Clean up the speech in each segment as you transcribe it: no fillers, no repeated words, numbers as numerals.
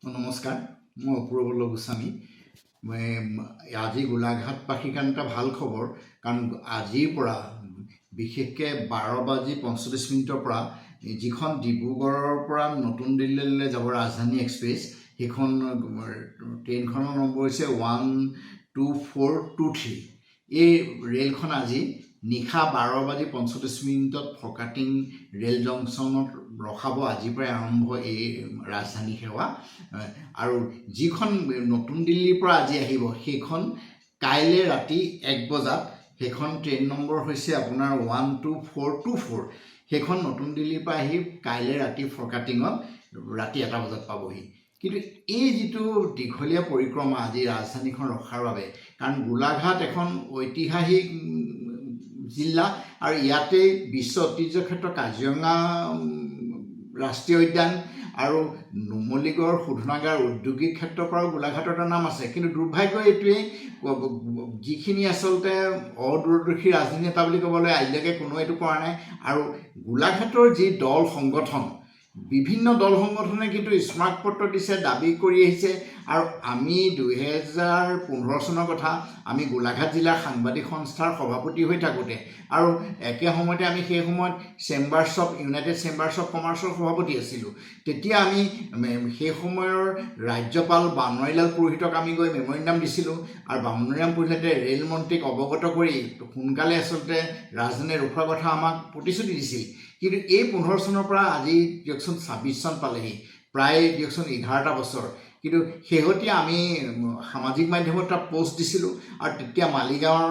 নমস্কাৰ, মই অপূৰ্ব গোস্বামী। আজি গোলাঘাটবাসীৰ কাৰণে এটা ভাল খবৰ, কাৰণ আজিৰ পৰা বিশেষকৈ 12:45 পৰা যিখন ডিব্ৰুগড়ৰ পৰা নতুন দিল্লীলৈ যাব ৰাজধানী এক্সপ্ৰেছ, সেইখন ট্ৰেইনখনৰ নম্বৰ হৈছে 12423। এই ৰেলখন আজি নিশা 12:45 ফৰকাটিং ৰেল জংচনত ৰখাব। আজিৰ পৰাই আৰম্ভ এই ৰাজধানী সেৱা। আৰু যিখন নতুন দিল্লীৰ পৰা আজি আহিব সেইখন কাইলৈ ৰাতি 1 বজাত, সেইখন ট্ৰেইন নম্বৰ হৈছে আপোনাৰ 12424। সেইখন নতুন দিল্লীৰ পৰা আহি কাইলৈ ৰাতি ফৰকাটিঙত ৰাতি 1 বজাত পাবহি। কিন্তু এই যিটো দীঘলীয়া পৰিক্ৰমা আজি ৰাজধানীখন ৰখাৰ বাবে, কাৰণ গোলাঘাট এখন ঐতিহাসিক জিলা আৰু ইয়াতে বিশ্ব ঐতিহ্য ক্ষেত্ৰ কাজিৰঙা ৰাষ্ট্ৰীয় উদ্যান আৰু নুমলীগড় শোধনাগাৰ উদ্যোগিক ক্ষেত্ৰৰ পৰাও গোলাঘাটৰ এটা নাম আছে। কিন্তু দুৰ্ভাগ্য এইটোৱেই, যিখিনি আচলতে অদূৰদৰ্শী ৰাজধানী এটা বুলি ক'বলৈ আজিলৈকে কোনো এইটো কৰা নাই। আৰু গোলাঘাটৰ যি দল সংগঠন, বিভিন্ন দল সংগঠনে কিন্তু স্মাৰকপত্ৰ দিছে, দাবী কৰি আহিছে। আৰু আমি 2015 চনৰ কথা, আমি গোলাঘাট জিলাৰ সাংবাদিক সংস্থাৰ সভাপতি হৈ থাকোঁতে আৰু একে সময়তে আমি সেই সময়ত ইউনাইটেড চেম্বাৰ্ছ অফ কমাৰ্চৰ সভাপতি আছিলোঁ। তেতিয়া আমি সেই সময়ৰ ৰাজ্যপাল বানৱাৰীলাল পুৰোহিতক আমি গৈ মেমৰিণ্ডাম দিছিলোঁ। আৰু বানৱাৰীলাল পুৰোহিতে ৰেল মন্ত্ৰীক অৱগত কৰি সোনকালে আচলতে ৰাজধানী ৰখোৱাৰ কথা আমাক প্ৰতিশ্ৰুতি দিছিল। কিন্তু এই 15 চনৰ পৰা আজি দিয়কচোন 26 চন পালেহি, প্ৰায় দিয়কচোন 11টা বছৰ। কিন্তু শেহতীয়া আমি সামাজিক মাধ্যমত এটা পোষ্ট দিছিলোঁ, আৰু তেতিয়া মালিগাঁৱৰ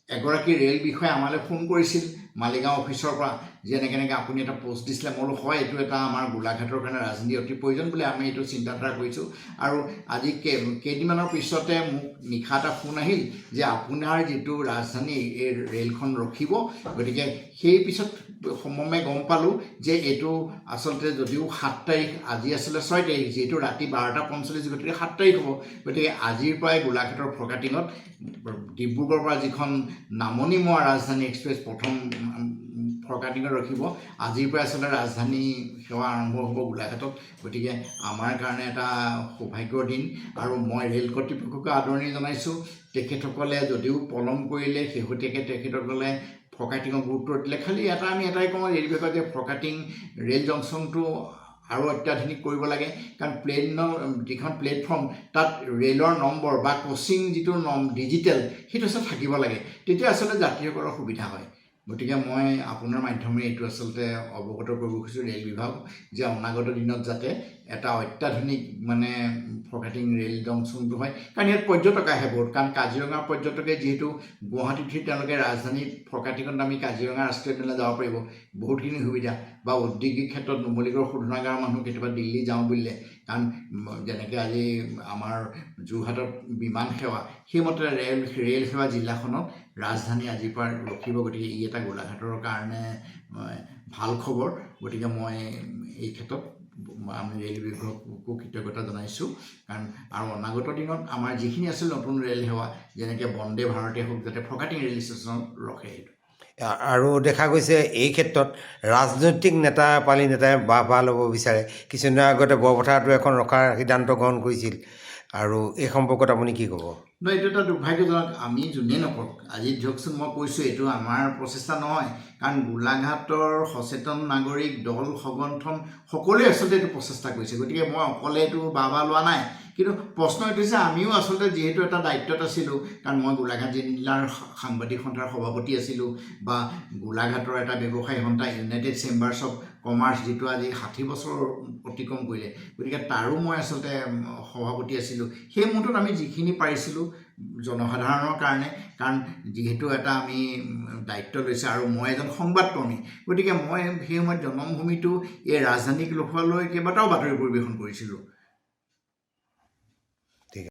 এগৰাকী ৰেল বিষয়াই আমালৈ ফোন কৰিছিল মালিগাঁও অফিচৰ পৰা, যে এনেকৈ আপুনি এটা পোষ্ট দিছিলে। মই বোলো হয়, এইটো এটা আমাৰ গোলাঘাটৰ কাৰণে ৰাজনীতি অতি প্ৰয়োজন বুলি আমি এইটো চিন্তাধাৰা কৰিছোঁ। আৰু আজি কেইদিনমানৰ পিছতে মোক নিশা এটা ফোন আহিল যে আপোনাৰ যিটো ৰাজধানী এই ৰেলখন ৰখিব। গতিকে সেই পিছত সময়ে গম পালোঁ যে এইটো আচলতে যদিও 7 তাৰিখ, আজি আচলতে 6 তাৰিখ, যিহেতু ৰাতি 12:45, গতিকে 7 তাৰিখ হ'ব। গতিকে আজিৰ পৰাই গোলাঘাটৰ ফৰকাটিঙত ডিব্ৰুগড়ৰ পৰা যিখন নামনি মোৱা ৰাজধানী এক্সপ্ৰেছ প্ৰথম ফৰকাটিঙত ৰখিব, আজিৰ পৰা আচলতে ৰাজধানী সেৱা আৰম্ভ হ'ব গোলাঘাটত। গতিকে আমাৰ কাৰণে এটা সৌভাগ্যৰ দিন, আৰু মই ৰেল কৰ্তৃপক্ষক আদৰণি জনাইছোঁ। তেখেতসকলে যদিও পলম কৰিলে, শেহতীয়াকৈ তেখেতসকলে ফৰকাটিঙৰ গুৰুত্ব দিলে। খালি আমি এটাই কওঁ ৰেল বিভাগে যে ফৰকাটিং ৰেল জংচনটো আৰু অত্যাধুনিক কৰিব লাগে। কাৰণ যিখন প্লেটফৰ্ম, তাত ৰেলৰ নম্বৰ বা ক্ৰচিং যিটো ডিজিটেল, সেইটো আচলতে থাকিব লাগে। তেতিয়া আচলতে যাত্ৰীসকলৰ সুবিধা হয়। গতিকে মই আপোনাৰ মাধ্যমেৰে এইটো আচলতে অৱগত কৰিব খুজিছোঁ ৰেল বিভাগ, যে অনাগত দিনত যাতে এটা অত্যাধুনিক ফৰকাটিং ৰেল জংচনটো হয়। কাৰণ ইয়াত পৰ্যটক আহে বহুত, কাৰণ কাজিৰঙাৰ পৰ্যটকে যিহেতু গুৱাহাটীত উঠি তেওঁলোকে ৰাজধানীত ফৰকাটিঙত আমি কাজিৰঙা ৰাষ্ট্ৰীয় উদ্যানলৈ যাব পাৰিব, বহুতখিনি সুবিধা। বা ঔদ্যোগিক ক্ষেত্ৰত নুমলীগড় শোধনাগাৰৰ মানুহ কেতিয়াবা দিল্লী যাওঁ বুলিলে, কাৰণ যেনেকৈ আজি আমাৰ যোৰহাটত বিমান সেৱা, সেইমতে ৰেল সেৱা জিলাখনত ৰাজধানী আজিৰ পৰা ৰখিব। গতিকে ই এটা গোলাঘাটৰ কাৰণে ভাল খবৰ। গতিকে মই এই ক্ষেত্ৰত আমি ৰেল বিভাগকো কৃতজ্ঞতা জনাইছোঁ। কাৰণ আৰু অনাগত দিনত আমাৰ যিখিনি আছিল নতুন ৰেল সেৱা, যেনেকৈ বন্দে ভাৰতে হওক, যাতে ফৰকাটিং ৰেল ষ্টেচনত ৰখে। সেইটো আৰু দেখা গৈছে এই ক্ষেত্ৰত ৰাজনৈতিক পালি নেতাই ভাল ল'ব বিচাৰে। কিছুদিনৰ আগতে বৰপথাৰতো এখন ৰখাৰ সিদ্ধান্ত গ্ৰহণ কৰিছিল, আৰু এই সম্পৰ্কত আপুনি কি ক'ব? এইটো এটা দুৰ্ভাগ্যজনক। আমি যোনেই নকৰক, আজি দিয়কচোন মই কৈছোঁ এইটো আমাৰ প্ৰচেষ্টা নহয়। কাৰণ গোলাঘাটৰ সচেতন নাগৰিক দল সংগঠন সকলোৱে আচলতে এইটো প্ৰচেষ্টা কৰিছে। গতিকে মই অকলে এইটো বাহ লোৱা নাই। কিন্তু প্ৰশ্ন এইটো হৈছে, আমিও আচলতে যিহেতু এটা দায়িত্বত আছিলোঁ, কাৰণ মই গোলাঘাট জিলাৰ সাংবাদিক সন্থাৰ সভাপতি আছিলোঁ, বা গোলাঘাটৰ এটা ব্যৱসায়ী সন্থা ইউনাইটেড চেম্বাৰ্ছ অফ কমাৰ্চ, যিটো আজি 60 বছৰ অতিক্ৰম কৰিলে, গতিকে তাৰো মই আচলতে সভাপতি আছিলোঁ। সেই মুহূৰ্তত আমি যিখিনি পাৰিছিলোঁ জনসাধাৰণৰ কাৰণে, কাৰণ যিহেতু এটা আমি দায়িত্ব লৈছে, আৰু মই এজন সংবাদকৰ্মী, গতিকে মই সেই সময়ত জন্মভূমিটো এই ৰাজধানীক ৰখোৱালৈ কেইবাটাও বাতৰি পৰিৱেশন কৰিছিলোঁ।